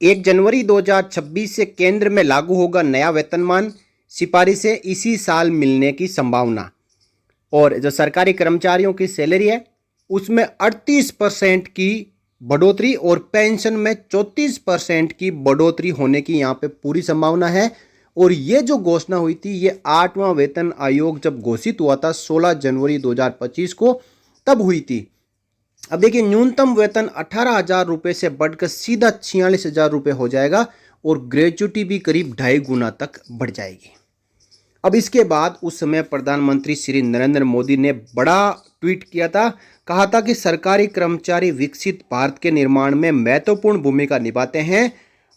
1 जनवरी 2026 से केंद्र में लागू होगा नया वेतनमान, सिफारिशें इसी साल मिलने की संभावना। और जो सरकारी कर्मचारियों की सैलरी है उसमें 38% की बढ़ोतरी और पेंशन में 34% की बढ़ोतरी होने की यहाँ पे पूरी संभावना है। और ये जो घोषणा हुई थी ये 8वां वेतन आयोग जब घोषित हुआ था 16 जनवरी 2025 को तब हुई थी। अब देखिए न्यूनतम वेतन 18,000 रुपये से बढ़कर सीधा 46,000 रुपये हो जाएगा और ग्रेजुटी भी करीब 2.5 गुना तक बढ़ जाएगी। अब इसके बाद उस समय प्रधानमंत्री श्री नरेंद्र मोदी ने बड़ा ट्वीट किया था, कहा था कि सरकारी कर्मचारी विकसित भारत के निर्माण में महत्वपूर्ण भूमिका निभाते हैं,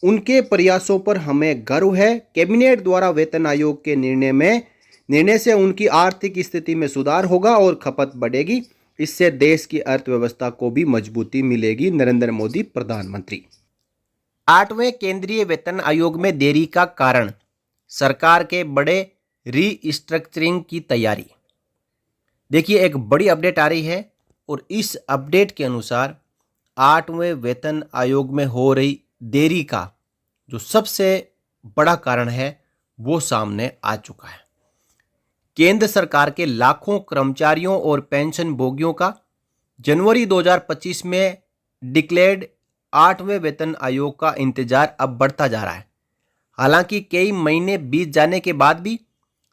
उनके प्रयासों पर हमें गर्व है। कैबिनेट द्वारा वेतन आयोग के निर्णय से उनकी आर्थिक स्थिति में सुधार होगा और खपत बढ़ेगी, इससे देश की अर्थव्यवस्था को भी मजबूती मिलेगी। नरेंद्र मोदी प्रधानमंत्री। 8वें केंद्रीय वेतन आयोग में देरी का कारण, सरकार के बड़े रीस्ट्रक्चरिंग की तैयारी। देखिए एक बड़ी अपडेट आ रही है और इस अपडेट के अनुसार 8वें वेतन आयोग में हो रही देरी का जो सबसे बड़ा कारण है वो सामने आ चुका है। केंद्र सरकार के लाखों कर्मचारियों और पेंशन भोगियों का जनवरी 2025 में डिक्लेयर्ड 8वें वेतन आयोग का इंतजार अब बढ़ता जा रहा है। हालांकि कई महीने बीत जाने के बाद भी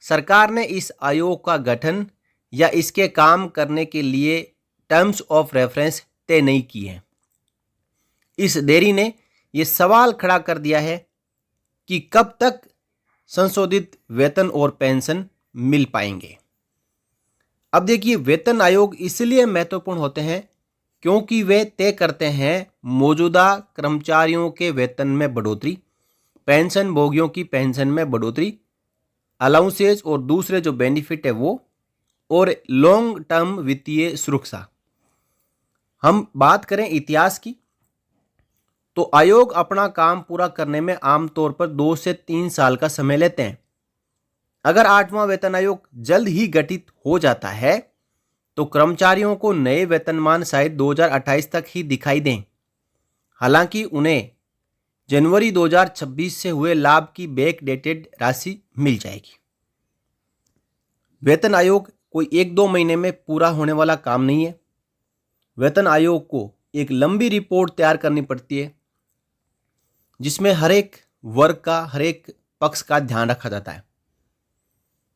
सरकार ने इस आयोग का गठन या इसके काम करने के लिए टर्म्स ऑफ रेफरेंस तय नहीं की है। इस देरी ने यह सवाल खड़ा कर दिया है कि कब तक संशोधित वेतन और पेंशन मिल पाएंगे। अब देखिए वेतन आयोग इसलिए महत्वपूर्ण होते हैं क्योंकि वे तय करते हैं मौजूदा कर्मचारियों के वेतन में बढ़ोतरी, पेंशन भोगियों की पेंशन में बढ़ोतरी, अलाउंसेज और दूसरे जो बेनिफिट है वो, और लॉन्ग टर्म वित्तीय सुरक्षा। हम बात करें इतिहास की तो आयोग अपना काम पूरा करने में आमतौर पर 2 से 3 साल का समय लेते हैं। अगर 8वां वेतन आयोग जल्द ही गठित हो जाता है तो कर्मचारियों को नए वेतनमान शायद 2028 तक ही दिखाई दें। हालांकि उन्हें जनवरी 2026 से हुए लाभ की बैक डेटेड राशि मिल जाएगी। वेतन आयोग कोई 1-2 महीने में पूरा होने वाला काम नहीं है। वेतन आयोग को एक लंबी रिपोर्ट तैयार करनी पड़ती है जिसमें हर एक वर्ग का, हर एक पक्ष का ध्यान रखा जाता है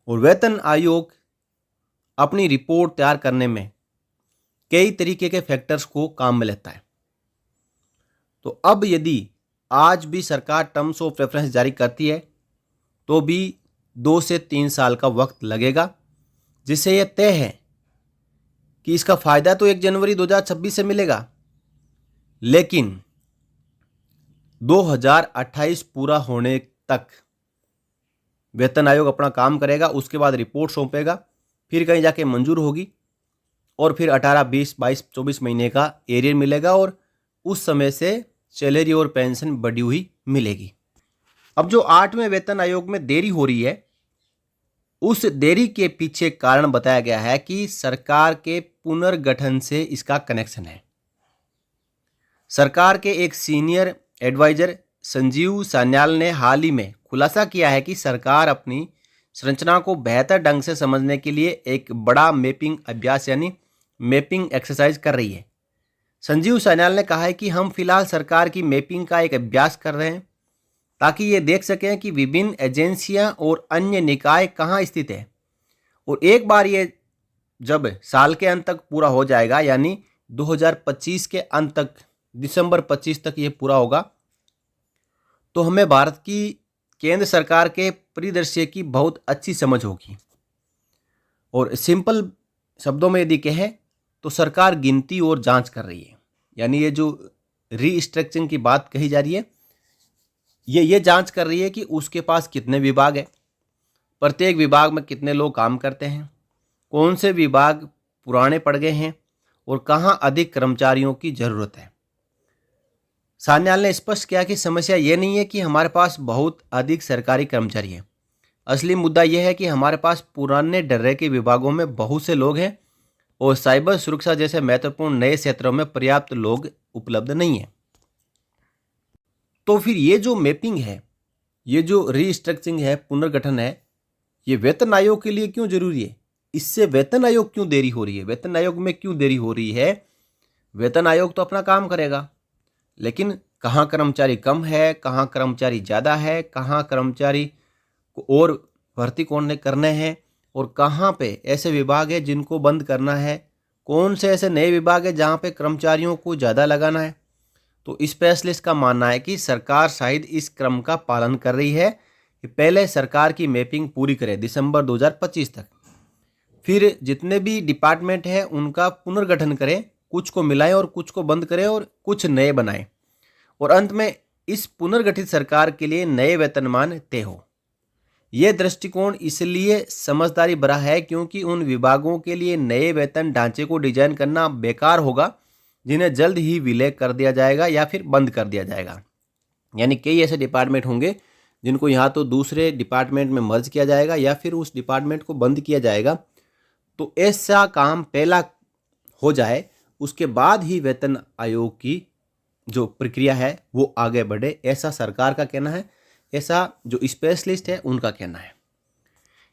और वेतन आयोग अपनी रिपोर्ट तैयार करने में कई तरीके के फैक्टर्स को काम में लेता है। तो अब यदि आज भी सरकार टर्म्स ऑफ रेफरेंस जारी करती है तो भी 2 से 3 साल का वक्त लगेगा, जिससे यह तय है कि इसका फायदा तो 1 जनवरी 2026 से मिलेगा, लेकिन 2028 पूरा होने तक वेतन आयोग अपना काम करेगा, उसके बाद रिपोर्ट सौंपेगा, फिर कहीं जाके मंजूर होगी और फिर 18, 20, 22, 24 महीने का एरियर मिलेगा और उस समय से सैलरी और पेंशन बढ़ी हुई मिलेगी। अब जो 8वें वेतन आयोग में देरी हो रही है उस देरी के पीछे कारण बताया गया है कि सरकार के पुनर्गठन से इसका कनेक्शन है। सरकार के एक सीनियर एडवाइजर संजीव सान्याल ने हाल ही में खुलासा किया है कि सरकार अपनी संरचना को बेहतर ढंग से समझने के लिए एक बड़ा मैपिंग अभ्यास यानी मैपिंग एक्सरसाइज कर रही है। संजीव सान्याल ने कहा है कि हम फिलहाल सरकार की मैपिंग का एक अभ्यास कर रहे हैं ताकि ये देख सकें कि विभिन्न एजेंसियां और अन्य निकाय कहाँ स्थित है, और एक बार ये जब साल के अंत तक पूरा हो जाएगा यानी 2025 के अंत तक, दिसंबर 25 तक ये पूरा होगा, तो हमें भारत की केंद्र सरकार के परिदृश्य की बहुत अच्छी समझ होगी। और सिंपल शब्दों में यदि कहें तो सरकार गिनती और जांच कर रही है, यानी ये जो रीस्ट्रक्चरिंग की बात कही जा रही है ये जांच कर रही है कि उसके पास कितने विभाग है, प्रत्येक विभाग में कितने लोग काम करते हैं, कौन से विभाग पुराने पड़ गए हैं और कहाँ अधिक कर्मचारियों की ज़रूरत है। सान्याल ने स्पष्ट किया कि समस्या ये नहीं है कि हमारे पास बहुत अधिक सरकारी कर्मचारी हैं, असली मुद्दा यह है कि हमारे पास पुराने डर्रे के विभागों में बहुत से लोग हैं और साइबर सुरक्षा जैसे महत्वपूर्ण नए क्षेत्रों में पर्याप्त लोग उपलब्ध नहीं हैं। तो फिर ये जो मैपिंग है, ये जो रीस्ट्रक्चरिंग है, पुनर्गठन है, ये वेतन आयोग के लिए क्यों जरूरी है? इससे वेतन आयोग क्यों देरी हो रही है? वेतन आयोग में क्यों देरी हो रही है? वेतन आयोग तो अपना काम करेगा, लेकिन कहाँ कर्मचारी कम है, कहाँ कर्मचारी ज़्यादा है, कहाँ कर्मचारी को और भर्ती कौन ने करने हैं, और कहाँ पे ऐसे विभाग है जिनको बंद करना है, कौन से ऐसे नए विभाग है जहाँ पे कर्मचारियों को ज़्यादा लगाना है। तो स्पेशलिस्ट का मानना है कि सरकार शायद इस क्रम का पालन कर रही है कि पहले सरकार की मैपिंग पूरी करे दिसंबर 2025 तक, फिर जितने भी डिपार्टमेंट है उनका पुनर्गठन करें, कुछ को मिलाएं और कुछ को बंद करें और कुछ नए बनाएं, और अंत में इस पुनर्गठित सरकार के लिए नए वेतनमान तय हो। यह दृष्टिकोण इसलिए समझदारी भरा है क्योंकि उन विभागों के लिए नए वेतन ढांचे को डिजाइन करना बेकार होगा जिन्हें जल्द ही विलय कर दिया जाएगा या फिर बंद कर दिया जाएगा। यानी कई ऐसे डिपार्टमेंट होंगे जिनको यहाँ तो दूसरे डिपार्टमेंट में मर्ज किया जाएगा या फिर उस डिपार्टमेंट को बंद किया जाएगा। तो ऐसा काम पहला हो जाए, उसके बाद ही वेतन आयोग की जो प्रक्रिया है वो आगे बढ़े, ऐसा सरकार का कहना है, ऐसा जो स्पेशलिस्ट है उनका कहना है।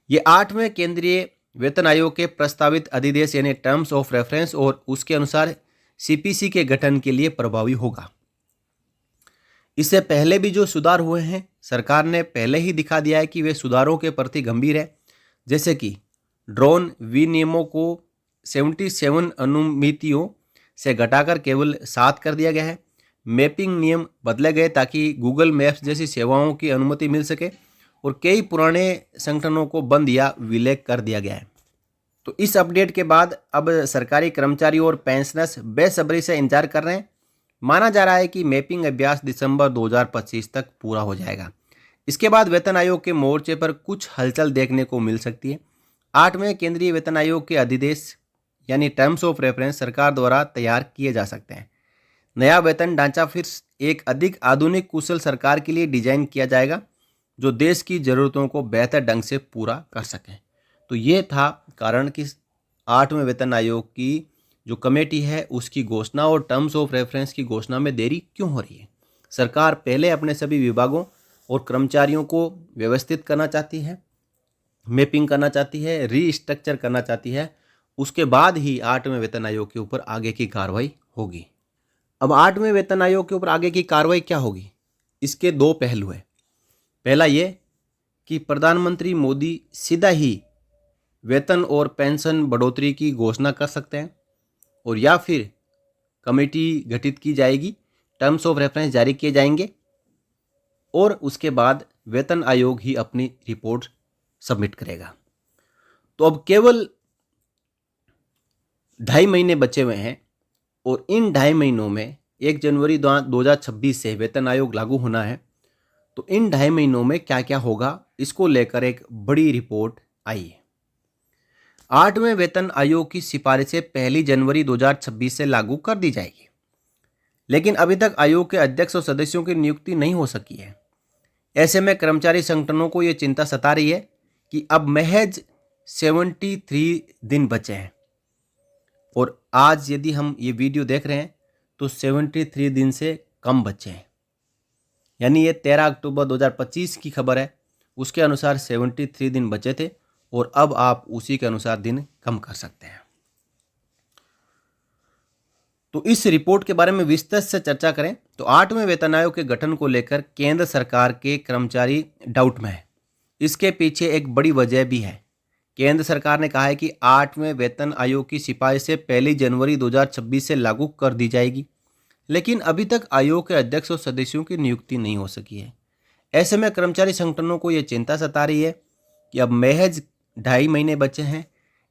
ये 8वें केंद्रीय वेतन आयोग के प्रस्तावित अधिदेश यानी टर्म्स ऑफ रेफरेंस और उसके अनुसार सीपीसी के गठन के लिए प्रभावी होगा। इससे पहले भी जो सुधार हुए हैं, सरकार ने पहले ही दिखा दिया है कि वे सुधारों के प्रति गंभीर है, जैसे कि ड्रोन विनियमों को 77 अनुमितियों से घटाकर केवल 7 कर दिया गया है। मैपिंग नियम बदले गए ताकि गूगल मैप्स जैसी सेवाओं की अनुमति मिल सके, और कई पुराने संगठनों को बंद या विलय कर दिया गया है। तो इस अपडेट के बाद अब सरकारी कर्मचारी और पेंशनर्स बेसब्री से इंतजार कर रहे हैं। माना जा रहा है कि मैपिंग अभ्यास दिसंबर 2025 तक पूरा हो जाएगा। इसके बाद वेतन आयोग के मोर्चे पर कुछ हलचल देखने को मिल सकती है। 8वें केंद्रीय वेतन आयोग के अधिदेश यानी टर्म्स ऑफ रेफरेंस सरकार द्वारा तैयार किए जा सकते हैं। नया वेतन ढांचा फिर एक अधिक आधुनिक कुशल सरकार के लिए डिजाइन किया जाएगा जो देश की ज़रूरतों को बेहतर ढंग से पूरा कर सके। तो ये था कारण कि 8वें वेतन आयोग की जो कमेटी है उसकी घोषणा और टर्म्स ऑफ रेफरेंस की घोषणा में देरी क्यों हो रही है। सरकार पहले अपने सभी विभागों और कर्मचारियों को व्यवस्थित करना चाहती है, मैपिंग करना चाहती है, रीस्ट्रक्चर करना चाहती है, उसके बाद ही 8वें वेतन आयोग के ऊपर आगे की कार्रवाई होगी। अब 8वें वेतन आयोग के ऊपर आगे की कार्रवाई क्या होगी, इसके दो पहलू हैं। पहला ये कि प्रधानमंत्री मोदी सीधा ही वेतन और पेंशन बढ़ोतरी की घोषणा कर सकते हैं, और या फिर कमेटी गठित की जाएगी, टर्म्स ऑफ रेफरेंस जारी किए जाएंगे, और उसके बाद वेतन आयोग ही अपनी रिपोर्ट सबमिट करेगा। तो अब केवल 2.5 महीने बचे हुए हैं, और इन 2.5 महीनों में 1 जनवरी 2026 से वेतन आयोग लागू होना है। तो इन 2.5 महीनों में क्या क्या होगा, इसको लेकर एक बड़ी रिपोर्ट आई है। 8वें वेतन आयोग की सिफारिशें 1 जनवरी 2026 से लागू कर दी जाएगी, लेकिन अभी तक आयोग के अध्यक्ष और सदस्यों की नियुक्ति नहीं हो सकी है। ऐसे में कर्मचारी संगठनों को ये चिंता सता रही है कि अब महज 73 दिन बचे हैं, और आज यदि हम ये वीडियो देख रहे हैं तो 73 दिन से कम बचे हैं। यानी ये 13 अक्टूबर 2025 की खबर है, उसके अनुसार 73 दिन बचे थे, और अब आप उसी के अनुसार दिन कम कर सकते हैं। तो इस रिपोर्ट के बारे में विस्तृत से चर्चा करें तो 8वें वेतन आयोग के गठन को लेकर केंद्र सरकार के कर्मचारी डाउट में है। इसके पीछे एक बड़ी वजह भी है। केंद्र सरकार ने कहा है कि 8वें वेतन आयोग की सिफारिशें 1 जनवरी 2026 से लागू कर दी जाएगी, लेकिन अभी तक आयोग के अध्यक्ष और सदस्यों की नियुक्ति नहीं हो सकी है। ऐसे में कर्मचारी संगठनों को यह चिंता सता रही है कि अब महज 2.5 महीने बचे हैं,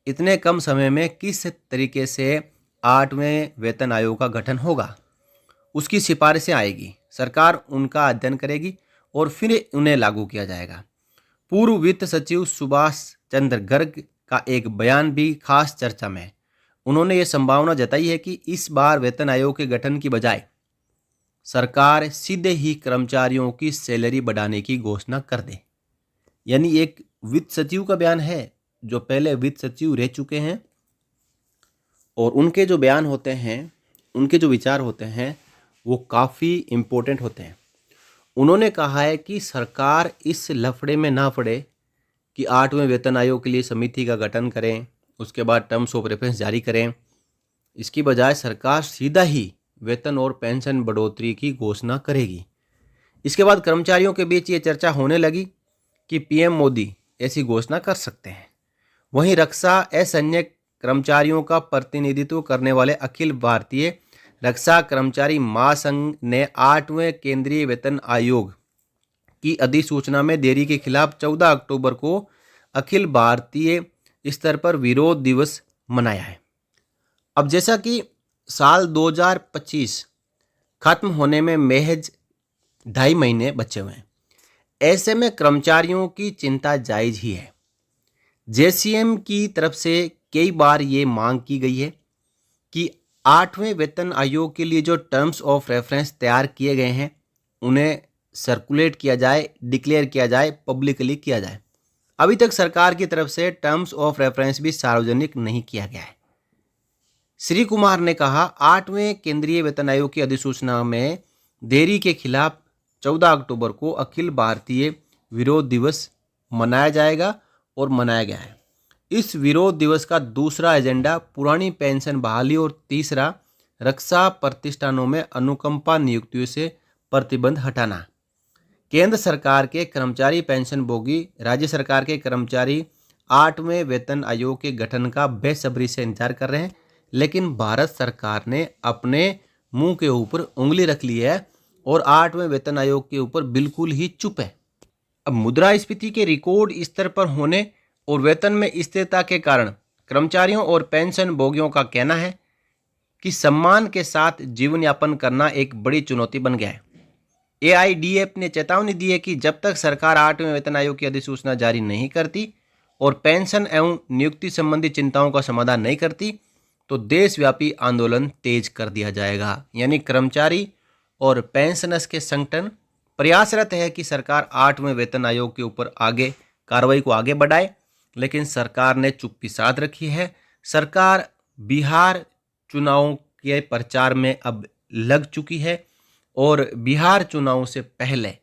इतने कम समय में किस तरीके से 8वें वेतन आयोग का गठन होगा, उसकी सिफारिशें आएगी, सरकार उनका अध्ययन करेगी और फिर उन्हें लागू किया जाएगा। पूर्व वित्त सचिव सुभाष चंद्र गर्ग का एक बयान भी खास चर्चा में है। उन्होंने ये संभावना जताई है कि इस बार वेतन आयोग के गठन की बजाय सरकार सीधे ही कर्मचारियों की सैलरी बढ़ाने की घोषणा कर दे। यानी एक वित्त सचिव का बयान है जो पहले वित्त सचिव रह चुके हैं, और उनके जो बयान होते हैं, उनके जो विचार होते हैं वो काफ़ी इम्पोर्टेंट होते हैं। उन्होंने कहा है कि सरकार इस लफड़े में ना पड़े कि 8वें वेतन आयोग के लिए समिति का गठन करें, उसके बाद टर्म्स ऑफ रेफरेंस जारी करें। इसकी बजाय सरकार सीधा ही वेतन और पेंशन बढ़ोतरी की घोषणा करेगी। इसके बाद कर्मचारियों के बीच ये चर्चा होने लगी कि पीएम मोदी ऐसी घोषणा कर सकते हैं। वहीं रक्षा असैन्य कर्मचारियों का प्रतिनिधित्व करने वाले अखिल भारतीय रक्षा कर्मचारी महासंघ ने 8वें केंद्रीय वेतन आयोग की अधिसूचना में देरी के खिलाफ 14 अक्टूबर को अखिल भारतीय स्तर पर विरोध दिवस मनाया है। अब जैसा कि साल 2025 खत्म होने में महज 2.5 महीने बचे हुए हैं, ऐसे में कर्मचारियों की चिंता जायज ही है। जेसीएम की तरफ से कई बार ये मांग की गई है कि 8वें वेतन आयोग के लिए जो टर्म्स ऑफ रेफरेंस तैयार किए गए हैं उन्हें सर्कुलेट किया जाए, डिक्लेयर किया जाए, पब्लिकली किया जाए। अभी तक सरकार की तरफ से टर्म्स ऑफ रेफरेंस भी सार्वजनिक नहीं किया गया है। श्री कुमार ने कहा 8वें केंद्रीय वेतन आयोग की अधिसूचना में देरी के खिलाफ 14 अक्टूबर को अखिल भारतीय विरोध दिवस मनाया जाएगा और मनाया गया है। इस विरोध दिवस का दूसरा एजेंडा पुरानी पेंशन बहाली और तीसरा रक्षा प्रतिष्ठानों में अनुकंपा नियुक्तियों से प्रतिबंध हटाना। केंद्र सरकार के कर्मचारी पेंशन भोगी राज्य सरकार के कर्मचारी 8वें वेतन आयोग के गठन का बेसब्री से इंतजार कर रहे हैं, लेकिन भारत सरकार ने अपने मुंह के ऊपर उंगली रख ली है और 8वें वेतन आयोग के ऊपर बिल्कुल ही चुप है। अब मुद्रास्फीति के रिकॉर्ड स्तर पर होने और वेतन में स्थिरता के कारण कर्मचारियों और पेंशन भोगियों का कहना है कि सम्मान के साथ जीवन यापन करना एक बड़ी चुनौती बन गया है। एआईडीएफ ने चेतावनी दी है कि जब तक सरकार 8वें वेतन आयोग की अधिसूचना जारी नहीं करती और पेंशन एवं नियुक्ति संबंधी चिंताओं का समाधान नहीं करती तो देशव्यापी आंदोलन तेज कर दिया जाएगा। यानी कर्मचारी और पेंशनर्स के संगठन प्रयासरत है कि सरकार 8वें वेतन आयोग के ऊपर आगे कार्रवाई को आगे बढ़ाए, लेकिन सरकार ने चुप्पी साध रखी है। सरकार बिहार चुनावों के प्रचार में अब लग चुकी है और बिहार चुनाव से पहले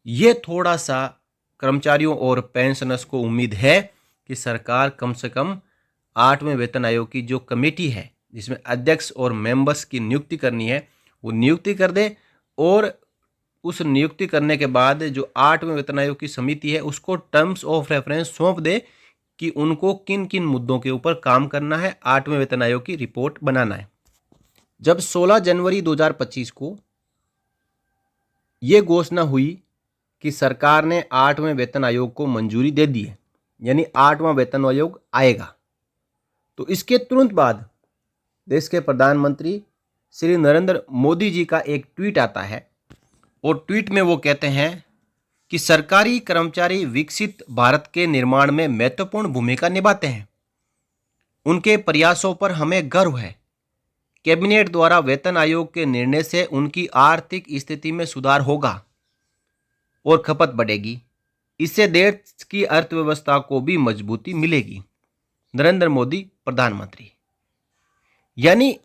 ये थोड़ा सा कर्मचारियों और पेंशनर्स को उम्मीद है कि सरकार कम से कम 8वें वेतन आयोग की जो कमेटी है जिसमें अध्यक्ष और मेंबर्स की नियुक्ति करनी है वो नियुक्ति कर दे और उस नियुक्ति करने के बाद जो 8वें वेतन आयोग की समिति है उसको टर्म्स ऑफ रेफरेंस सौंप दे कि उनको किन किन मुद्दों के ऊपर काम करना है, 8वें वेतन आयोग की रिपोर्ट बनाना है। जब 16 जनवरी 2025 को ये घोषणा हुई कि सरकार ने 8वें वेतन आयोग को मंजूरी दे दी है, यानी 8वां वेतन आयोग आएगा, तो इसके तुरंत बाद देश के प्रधानमंत्री श्री नरेंद्र मोदी जी का एक ट्वीट आता है और ट्वीट में वो कहते हैं कि सरकारी कर्मचारी विकसित भारत के निर्माण में महत्वपूर्ण भूमिका निभाते हैं। उनके प्रयासों पर हमें गर्व है। कैबिनेट द्वारा वेतन आयोग के निर्णय से उनकी आर्थिक स्थिति में सुधार होगा और खपत बढ़ेगी। इससे देश की अर्थव्यवस्था को भी मजबूती मिलेगी। नरेंद्र मोदी प्रधानमंत्री, यानी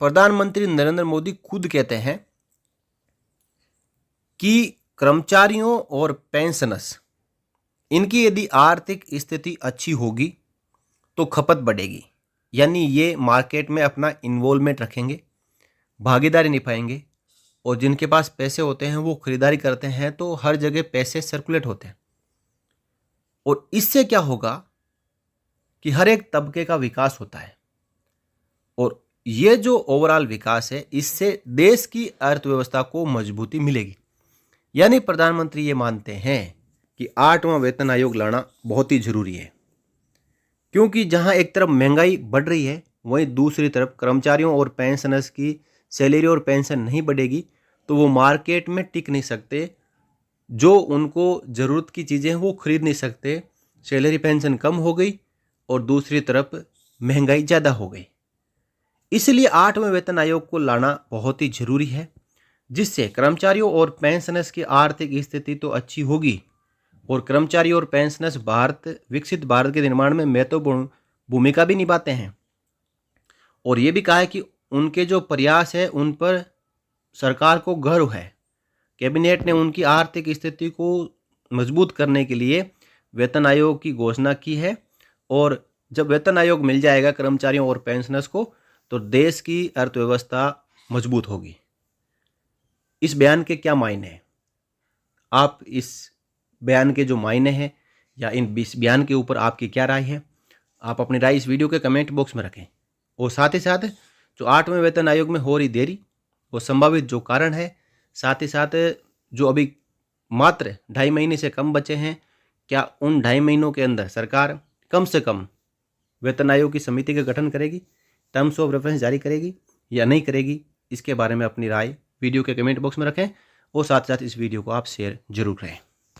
प्रधानमंत्री नरेंद्र मोदी खुद कहते हैं कि कर्मचारियों और पेंशनर्स इनकी यदि आर्थिक स्थिति अच्छी होगी तो खपत बढ़ेगी, यानी ये मार्केट में अपना इन्वॉल्वमेंट रखेंगे, भागीदारी निभाएंगे और जिनके पास पैसे होते हैं वो खरीदारी करते हैं तो हर जगह पैसे सर्कुलेट होते हैं और इससे क्या होगा कि हर एक तबके का विकास होता है और ये जो ओवरऑल विकास है इससे देश की अर्थव्यवस्था को मजबूती मिलेगी। यानी प्रधानमंत्री ये मानते हैं कि 8वां वेतन आयोग लाना बहुत ही जरूरी है, क्योंकि जहां एक तरफ महंगाई बढ़ रही है वहीं दूसरी तरफ कर्मचारियों और पेंशनर्स की सैलरी और पेंशन नहीं बढ़ेगी तो वो मार्केट में टिक नहीं सकते, जो उनको ज़रूरत की चीज़ें हैं वो खरीद नहीं सकते। सैलरी पेंशन कम हो गई और दूसरी तरफ महंगाई ज़्यादा हो गई। इसलिए 8वें वेतन आयोग को लाना बहुत ही ज़रूरी है, जिससे कर्मचारियों और पेंशनर्स की आर्थिक स्थिति तो अच्छी होगी और कर्मचारी और पेंशनर्स विकसित भारत के निर्माण में महत्वपूर्ण भूमिका भी निभाते हैं। और ये भी कहा है कि उनके जो प्रयास है उन पर सरकार को गर्व है कैबिनेट ने उनकी आर्थिक स्थिति को मजबूत करने के लिए वेतन आयोग की घोषणा की है और जब वेतन आयोग मिल जाएगा कर्मचारियों और पेंशनर्स को तो देश की अर्थव्यवस्था मजबूत होगी। इस बयान के क्या मायने हैं? आप इस बयान के जो मायने हैं या इन बयान के ऊपर आपकी क्या राय है, आप अपनी राय इस वीडियो के कमेंट बॉक्स में रखें। और साथ ही साथ जो 8वें वेतन आयोग में हो रही देरी वो संभावित जो कारण है, साथ ही साथ जो अभी मात्र 2.5 महीने से कम बचे हैं, क्या उन 2.5 महीनों के अंदर सरकार कम से कम वेतन आयोग की समिति का गठन करेगी, टर्म्स ऑफ रेफरेंस जारी करेगी या नहीं करेगी? इसके बारे में अपनी राय वीडियो के कमेंट बॉक्स में रखें और साथ साथ इस वीडियो को आप शेयर जरूर करें।